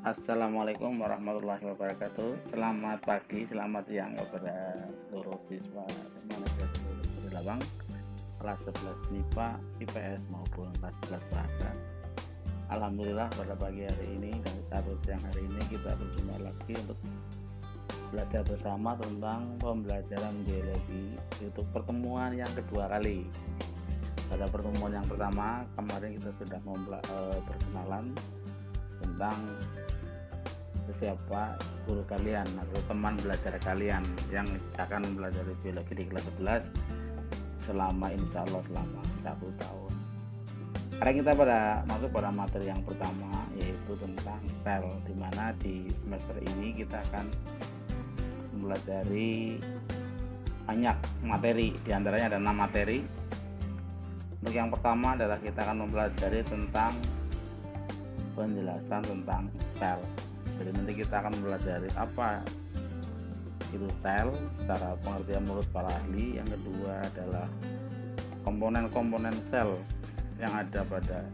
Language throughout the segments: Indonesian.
Assalamualaikum warahmatullahi wabarakatuh. Selamat pagi, selamat siang kepada seluruh siswa manajer seluruh Lawang kelas 11 MIPA, IPS maupun kelas 11 bahasa. Alhamdulillah pada pagi hari ini dan satu siang hari ini kita berjumpa lagi untuk belajar bersama tentang pembelajaran biologi untuk pertemuan yang kedua kali. Pada pertemuan yang pertama kemarin kita sudah berkenalan tentang siapa guru kalian atau teman belajar kalian yang akan belajar biologi di kelas 11 selama insya Allah selama 1 tahun. Sekarang kita masuk pada materi yang pertama, yaitu tentang sel, dimana di semester ini kita akan mempelajari banyak materi, diantaranya ada 6 materi. Untuk yang pertama adalah kita akan mempelajari tentang penjelasan tentang sel. Jadi nanti kita akan mempelajari apa itu sel secara pengertian menurut para ahli. Yang kedua adalah komponen-komponen sel yang ada pada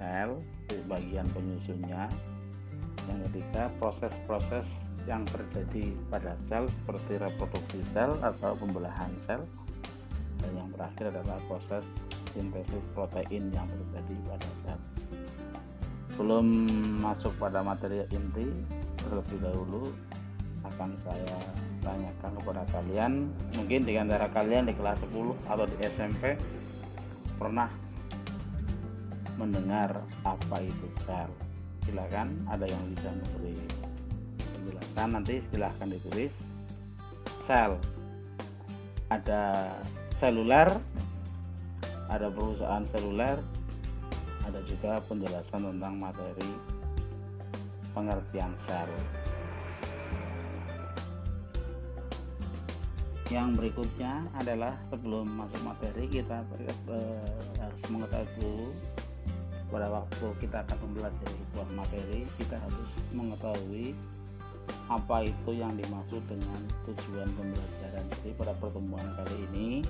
sel, bagian penyusunnya. Yang ketiga, proses-proses yang terjadi pada sel seperti reproduksi sel atau pembelahan sel. Dan yang terakhir adalah proses sintesis protein yang terjadi pada sel. Sebelum masuk pada materi inti, terlebih dahulu akan saya tanyakan kepada kalian, mungkin di antara kalian di kelas 10 atau di SMP pernah mendengar apa itu sel. Silakan, ada yang bisa memberi penjelasan, nanti silahkan ditulis. Sel, ada seluler, ada perusahaan seluler, ada juga penjelasan tentang materi pengertian sel. Yang berikutnya adalah sebelum masuk materi kita harus mengetahui dulu, pada waktu kita akan mempelajari sebuah materi kita harus mengetahui apa itu yang dimaksud dengan tujuan pembelajaran. Jadi pada pertemuan kali ini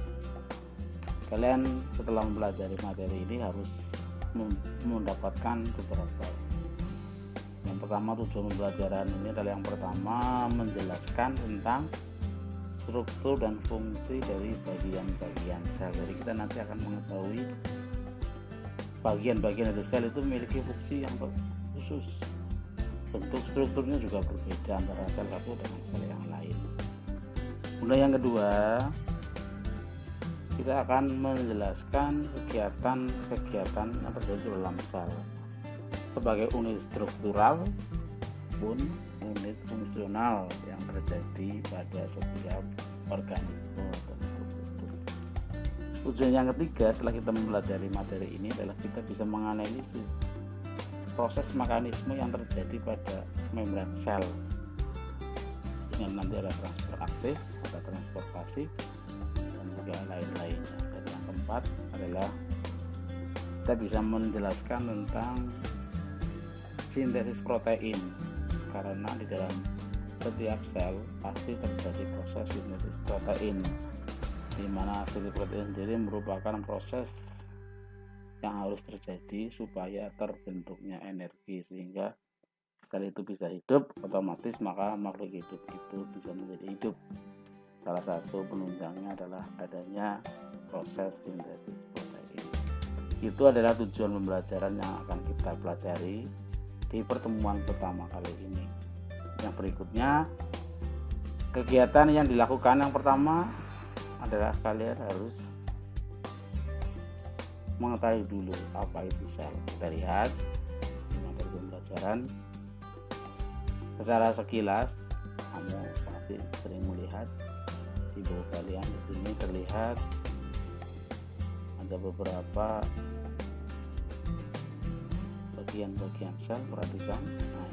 kalian setelah mempelajari materi ini harus mendapatkan beberapa. Yang pertama, tujuan pembelajaran ini adalah yang pertama menjelaskan tentang struktur dan fungsi dari bagian-bagian sel. Jadi kita nanti akan mengetahui bagian-bagian dari sel itu memiliki fungsi yang khusus. Bentuk strukturnya juga berbeda antara sel satu dengan sel yang lain. Kemudian yang kedua, kita akan menjelaskan kegiatan yang terjadi dalam sel sebagai unit struktural pun unit fungsional yang terjadi pada setiap organisme tersebut. Tujuan yang ketiga setelah kita mempelajari materi ini adalah kita bisa menganalisis proses mekanisme yang terjadi pada membran sel dengan nanti ada transfer aktif, ada transfer pasif, lain-lainnya. Dan yang keempat adalah kita bisa menjelaskan tentang sintesis protein, karena di dalam setiap sel pasti terjadi proses sintesis protein, di mana sintesis protein sendiri merupakan proses yang harus terjadi supaya terbentuknya energi, sehingga sel itu bisa hidup, otomatis maka makhluk hidup itu bisa menjadi hidup. Salah satu penunjangnya adalah adanya proses sintesis protein. Itu adalah tujuan pembelajaran yang akan kita pelajari di pertemuan pertama kali ini. Yang berikutnya, kegiatan yang dilakukan yang pertama adalah kalian harus mengetahui dulu apa itu sel. Kita lihat di materi pembelajaran secara sekilas, kamu pasti sering melihat di bawah kalian di sini terlihat ada beberapa bagian-bagian sel. Perhatikan, nah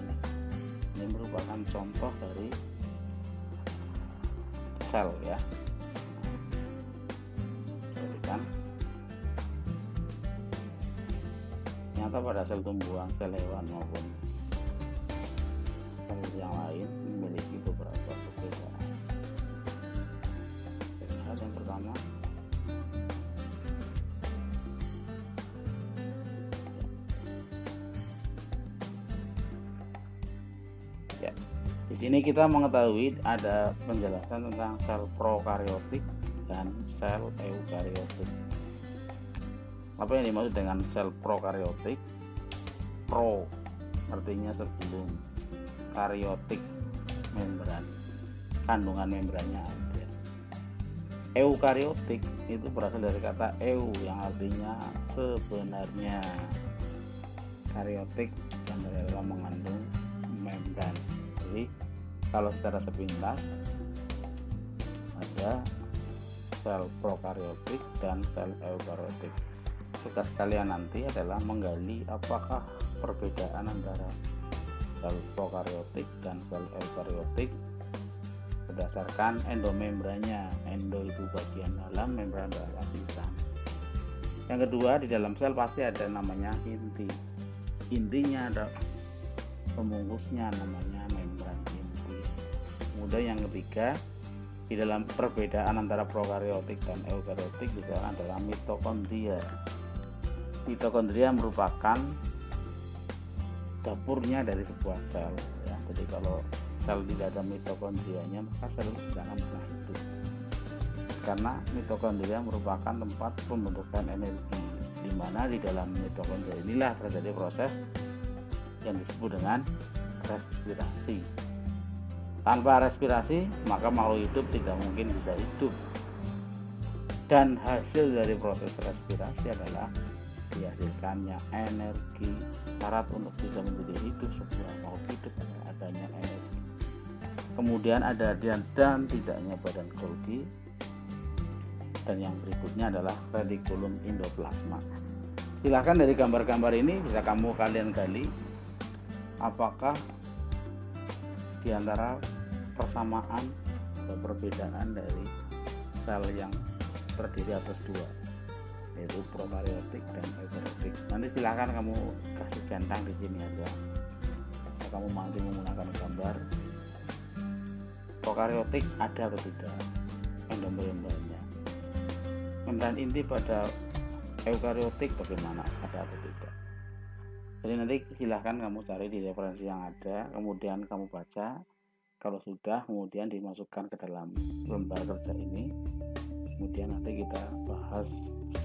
ini merupakan contoh dari sel ya. Perhatikan, ternyata pada sel tumbuhan, sel hewan maupun sel yang lain memiliki beberapa perbedaan. Yang pertama, ya. Di sini kita mengetahui ada penjelasan tentang sel prokariotik dan sel eukariotik. Apa yang dimaksud dengan sel prokariotik? Pro artinya sebelum, kariotik membran, kandungan membrannya ada. Eukariotik itu berasal dari kata eu yang artinya sebenarnya. Kariotik yang adalah mengandung membran. Jadi kalau secara sepintas ada sel prokariotik dan sel eukariotik. Tugas kalian nanti adalah menggali apakah perbedaan antara sel prokariotik dan sel eukariotik berdasarkan endomembrannya. Endo itu bagian dalam, membran adalah lapisan. Yang kedua, di dalam sel pasti ada namanya inti. Intinya ada pembungkusnya namanya membran inti. Kemudian yang ketiga, di dalam perbedaan antara prokariotik dan eukariotik juga adalah mitokondria. Mitokondria merupakan dapurnya dari sebuah sel ya. Jadi kalau sel tidak ada mitokondrianya maka sel tidak akan pernah hidup, karena mitokondria merupakan tempat pembentukan energi, di mana di dalam mitokondria inilah terjadi proses yang disebut dengan respirasi. Tanpa respirasi maka makhluk hidup tidak mungkin bisa hidup, dan hasil dari proses respirasi adalah dihasilkannya energi. Syarat untuk bisa menjadi hidup sebuah makhluk hidup adalah adanya energi. Kemudian ada dan tidaknya badan Golgi, dan yang berikutnya adalah retikulum endoplasma. Silahkan dari gambar-gambar ini bisa kalian gali apakah di antara persamaan atau perbedaan dari sel yang terdiri atas dua, yaitu prokariotik dan eukariotik. Nanti silahkan kamu kasih centang di sini aja. Kamu nanti menggunakan gambar prokariotik ada atau tidak endomembrannya. Membran inti pada eukariotik bagaimana, ada atau tidak. Jadi nanti silahkan kamu cari di referensi yang ada, kemudian kamu baca. Kalau sudah, kemudian dimasukkan ke dalam lembar kerja ini, kemudian nanti kita bahas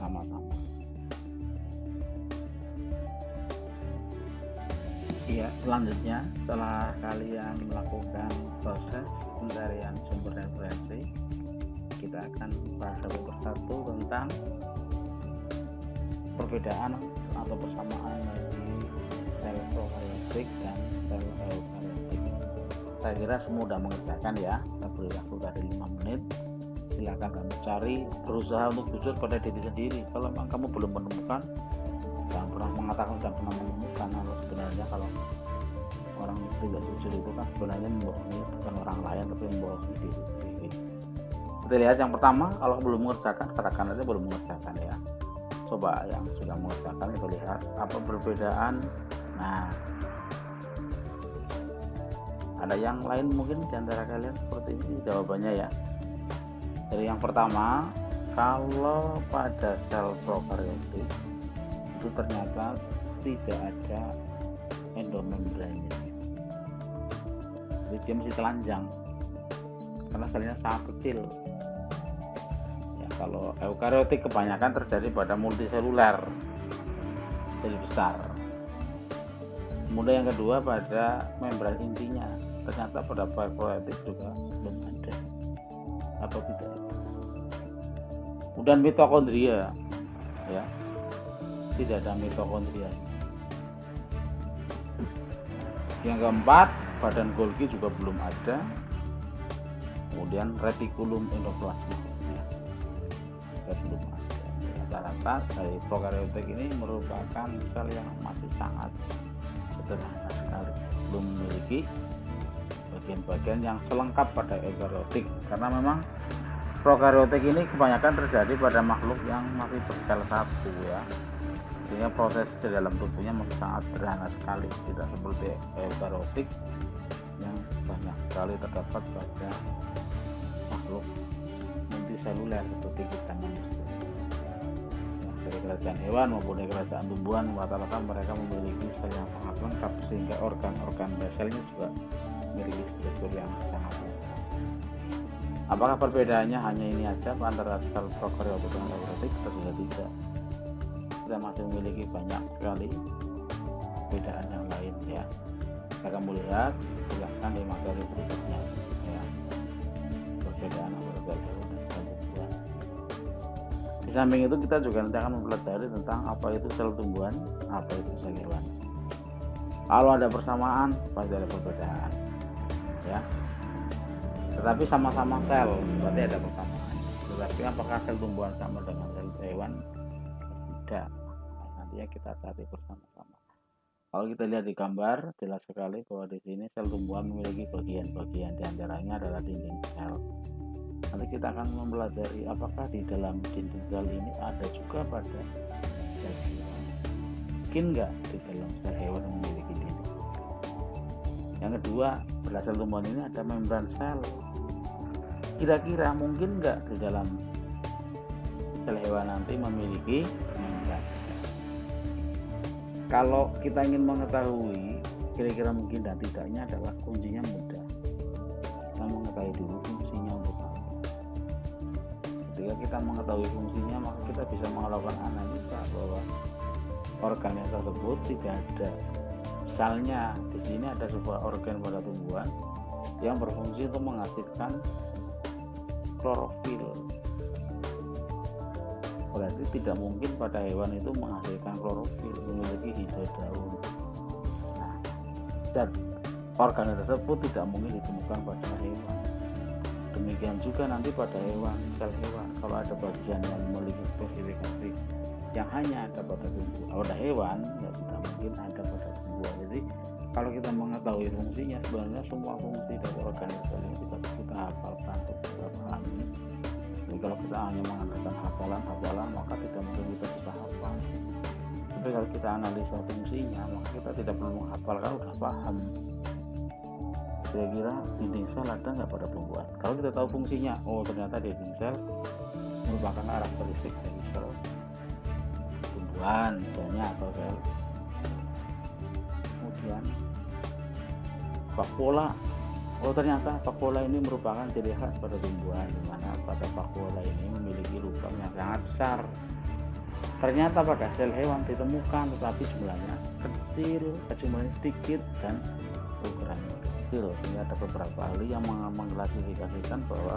sama-sama. Ya, selanjutnya setelah kalian melakukan proses pencarian sumber referensi, kita akan bahas satu persatu tentang perbedaan atau persamaan dari sel prokariotik dan sel eukariotik. Saya kira semua sudah mengerjakan ya. Saya beri waktu dari 5 menit. Silakan kamu cari, berusaha untuk jujur pada diri sendiri. Kalau memang kamu belum menemukan, jangan pernah mengatakan jangan pernah menemukan. Kalau sebenarnya kalau orang tidak jujur itu kan sebenarnya membohongi bukan orang lain, tapi membohongi diri sendiri. Kita lihat yang pertama, kalau belum mengerjakan, katakan aja belum mengerjakan ya. Coba yang sudah mengerjakan kita lihat apa perbedaan. Nah, ada yang lain mungkin di antara kalian seperti ini jawabannya ya. Jadi yang pertama, kalau pada sel prokariotik itu ternyata tidak ada endomembrannya. Jadi dia masih telanjang karena selnya sangat kecil. Ya, kalau eukariotik kebanyakan terjadi pada multiseluler, jadi besar. Kemudian yang kedua pada membran intinya, ternyata pada prokariotik juga belum ada atau tidak ada. Kemudian mitokondria, ya, tidak ada mitokondria. Yang keempat, badan Golgi juga belum ada. Kemudian retikulum endoplasma juga belum ada. Rata-rata dari prokariotik ini merupakan sel yang masih sangat sederhana sekali, belum memiliki bagian-bagian yang selengkap pada eukariotik, karena memang prokariotik ini kebanyakan terjadi pada makhluk yang masih bersel satu ya, sehingga proses di dalam tubuhnya masih sangat sederhana sekali, tidak seperti eukariotik yang banyak sekali terdapat pada makhluk multiseluler seperti kita manusia. Dari kerajaan hewan maupun dari kerajaan tumbuhan, rata-rata mereka memiliki sel yang sangat lengkap, sehingga organ-organ baselnya juga memiliki struktur yang sangat lengkap. Apakah perbedaannya hanya ini aja antara sel prokaryotik dan eukaryotik? Tentu tidak. Kita masih memiliki banyak sekali perbedaan yang lain ya. Jika kamu lihat, silahkan di materi berikutnya ya. Perbedaan antara sel hewan dan sel tumbuhan. Di samping itu kita juga nanti akan mempelajari tentang apa itu sel tumbuhan, apa itu sel hewan. Kalau ada persamaan, pasti ada perbedaan ya. Tetapi sama-sama sel, berarti ada persamaan. Tetapi apakah sel tumbuhan sama dengan sel hewan? Tidak. Nantinya kita cari bersama-sama. Kalau kita lihat di gambar, jelas sekali bahwa di sini sel tumbuhan memiliki bagian-bagian, diantaranya adalah dinding sel. Nanti kita akan mempelajari apakah di dalam dinding sel ini ada juga pada sel hewan. Mungkin nggak di dalam sel hewan yang memiliki dinding. Yang kedua, pada sel tumbuhan ini ada membran sel. Kira-kira mungkin nggak di dalam sel hewan nanti memiliki membran? Kalau kita ingin mengetahui kira-kira mungkin dan tidaknya adalah kuncinya mudah. Kita mengetahui dulu fungsinya untuk apa. Ketika kita mengetahui fungsinya, maka kita bisa melakukan analisa bahwa organ yang tersebut tidak ada. Misalnya di sini ada sebuah organ pada tumbuhan yang berfungsi untuk menghasilkan klorofil. Berarti tidak mungkin pada hewan itu menghasilkan klorofil, memiliki hijau daun. Nah, dan organ tersebut tidak mungkin ditemukan pada hewan. Demikian juga nanti pada hewan, sel hewan, kalau ada bagian yang memiliki spesifikasi yang hanya ada pada tumbuh, pada hewan, ya tidak mungkin ada pada tumbuhan. Jadi kalau kita mengetahui fungsinya, sebenarnya semua fungsi dari organ ini bisa kita hafalkan, kita pahami. Jadi kalau kita hanya mengandalkan hafalan, maka tidak mungkin kita bisa hafal. Tapi kalau kita analisa fungsinya, maka kita tidak perlu menghafalkan, udah paham. Kira-kira dinding sel ada nggak pada tumbuhan? Kalau kita tahu fungsinya, oh ternyata dinding sel merupakan karakteristik dari sel tumbuhan, misalnya atau sel. Kemudian vakuola. Oh ternyata vakuola ini merupakan ciri khas pada tumbuhan, di mana pada vakuola ini memiliki lubang yang sangat besar. Ternyata pada sel hewan ditemukan, tetapi jumlahnya kecil, jumlahnya sedikit dan ukurannya kecil. Ini ada beberapa ahli yang mengklasifikasikan bahwa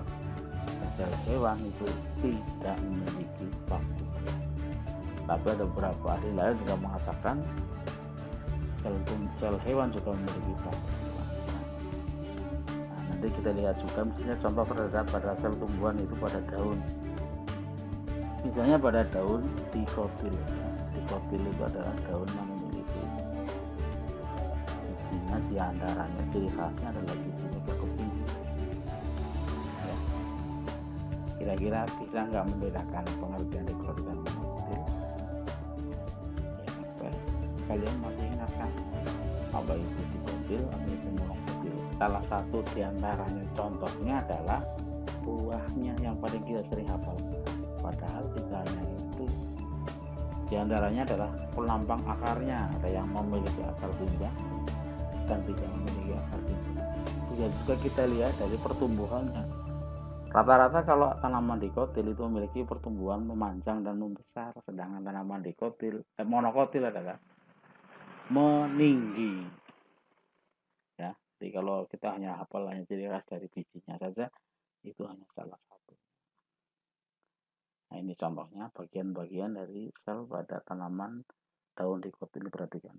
sel hewan itu tidak memiliki vakuola. Tapi ada beberapa ahli lain juga mengatakan sel hewan juga memiliki vakuola. Nanti kita lihat juga misalnya contoh pada sel tumbuhan itu pada daun, misalnya pada daun dikotil. Dikotil itu adalah daun yang memiliki bijinya, diantaranya ciri khasnya adalah bijinya berkeping ya. Kira-kira bisa nggak membedakan pengertian dikotil dan monokotil ya? Kalian masih ingatkan apa itu dikotil, apa itu monokotil? Salah satu diantaranya contohnya adalah buahnya yang paling kita sering hafal. Padahal sisanya itu diantaranya adalah pelampang akarnya, ada yang memiliki akar tunjang dan tidak memiliki akar tunjang. Bisa juga kita lihat dari pertumbuhannya. Rata-rata kalau tanaman dikotil itu memiliki pertumbuhan memanjang dan membesar, sedangkan tanaman monokotil adalah meninggi. Ya, jadi kalau kita hanya hafal hanya ciri khas dari bijinya saja, itu hanya salah satu. Nah ini contohnya bagian-bagian dari sel pada tanaman daun dikotil, perhatikan.